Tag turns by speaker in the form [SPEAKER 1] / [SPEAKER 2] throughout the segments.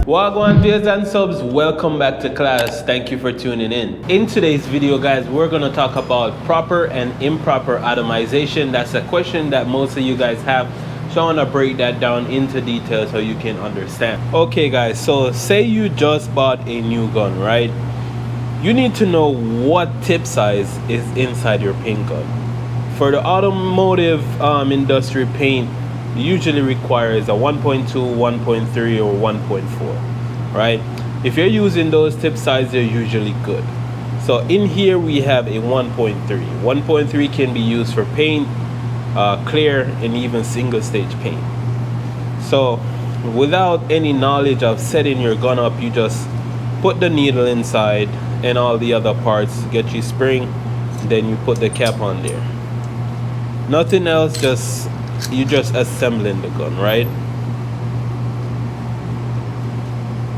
[SPEAKER 1] Wagwan viewers and subs, welcome back to class. Thank you for tuning in. In today's video guys, we're going to talk about proper and improper atomization. That's a question that most of you guys have, so I want to break that down into detail so you can understand. Okay guys, so say you just bought a new gun, right? You need to know what tip size is inside your paint gun. For the automotive industry, paint usually requires a 1.2, 1.3 or 1.4, right? If you're using those tip sizes, they're usually good. So in here we have a 1.3. 1.3 can be used for paint, clear, and even single stage paint. So without any knowledge of setting your gun up, you just put the needle inside and all the other parts, get your spring, then you put the cap on there. Nothing else, you're just assembling the gun, right?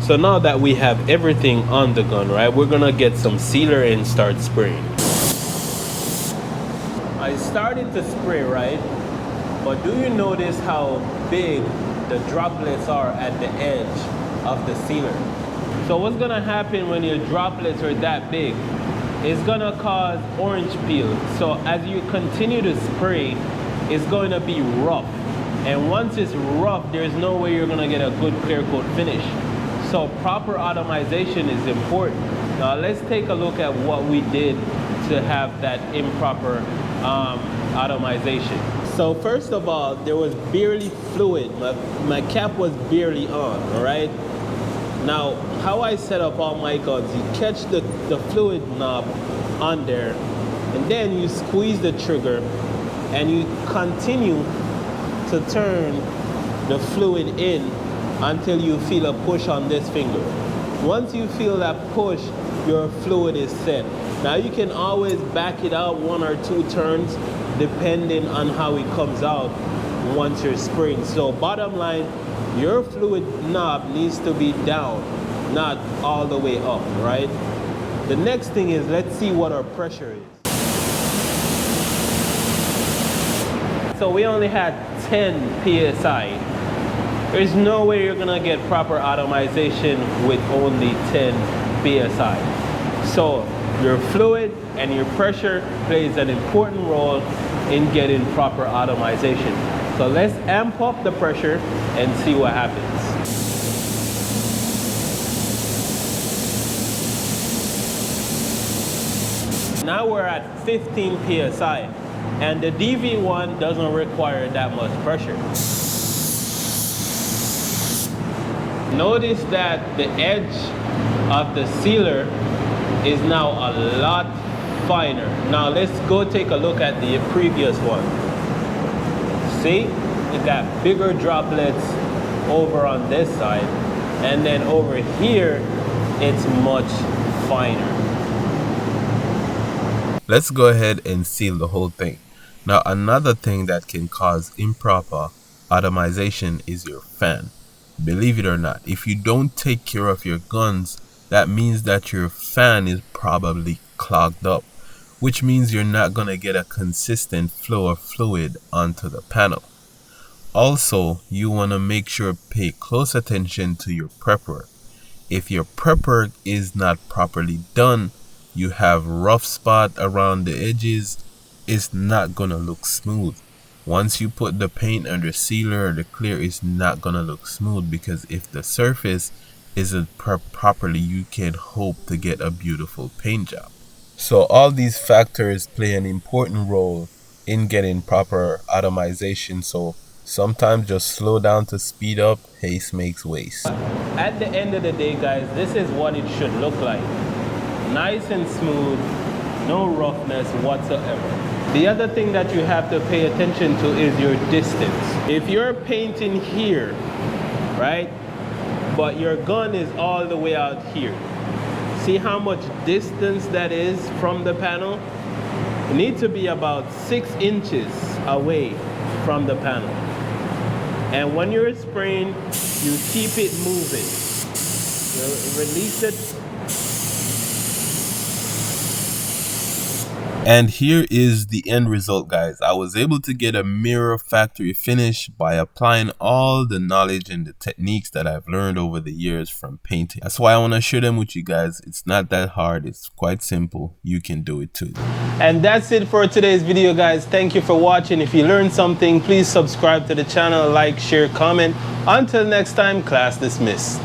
[SPEAKER 1] So now that we have everything on the gun, right, we're gonna get some sealer and start spraying. I started to spray, right? But do you notice how big the droplets are at the edge of the sealer? So what's gonna happen when your droplets are that big? It's gonna cause orange peel. So as you continue to spray, it's going to be rough. And once it's rough, there's no way you're gonna get a good clear coat finish. So proper atomization is important. Now let's take a look at what we did to have that improper atomization. So first of all, there was barely fluid. My cap was barely on, all right? Now, how I set up all my guns, you catch the fluid knob on there, and then you squeeze the trigger, and you continue to turn the fluid in until you feel a push on this finger. Once you feel that push, your fluid is set. Now you can always back it out 1 or 2 turns depending on how it comes out once you're spraying. So bottom line, your fluid knob needs to be down, not all the way up, right? The next thing is, let's see what our pressure is. So we only had 10 psi. There's no way you're gonna get proper atomization with only 10 psi. So your fluid and your pressure plays an important role in getting proper atomization. So let's amp up the pressure and see what happens. Now we're at 15 psi, and the DV1 doesn't require that much pressure. Notice that the edge of the sealer is now a lot finer. Now let's go take a look at the previous one. See, it got bigger droplets over on this side, and then over here it's much finer.
[SPEAKER 2] Let's go ahead and seal the whole thing. Now another thing that can cause improper atomization is your fan. Believe it or not, if you don't take care of your guns, that means that your fan is probably clogged up, which means you're not going to get a consistent flow of fluid onto the panel. Also, you want to make sure pay close attention to your prepper. If your prepper is not properly done, you have rough spot around the edges, it's not going to look smooth. Once you put the paint on the sealer, the clear is not going to look smooth, because if the surface isn't properly, you can hope to get a beautiful paint job. So all these factors play an important role in getting proper atomization. So sometimes just slow down to speed up. Haste makes waste.
[SPEAKER 1] At the end of the day guys, this is what it should look like. Nice and smooth, no roughness whatsoever. The other thing that you have to pay attention to is your distance. If you're painting here, right, but your gun is all the way out here, see how much distance that is from the panel? You need to be about 6 inches away from the panel. And when you're spraying, you keep it moving. You release it.
[SPEAKER 2] And here is the end result, guys. I was able to get a mirror factory finish by applying all the knowledge and the techniques that I've learned over the years from painting. That's why I want to share them with you guys. It's not that hard. It's quite simple. You can do it too.
[SPEAKER 1] And that's it for today's video, guys. Thank you for watching. If you learned something, please subscribe to the channel, like, share, comment. Until next time, class dismissed.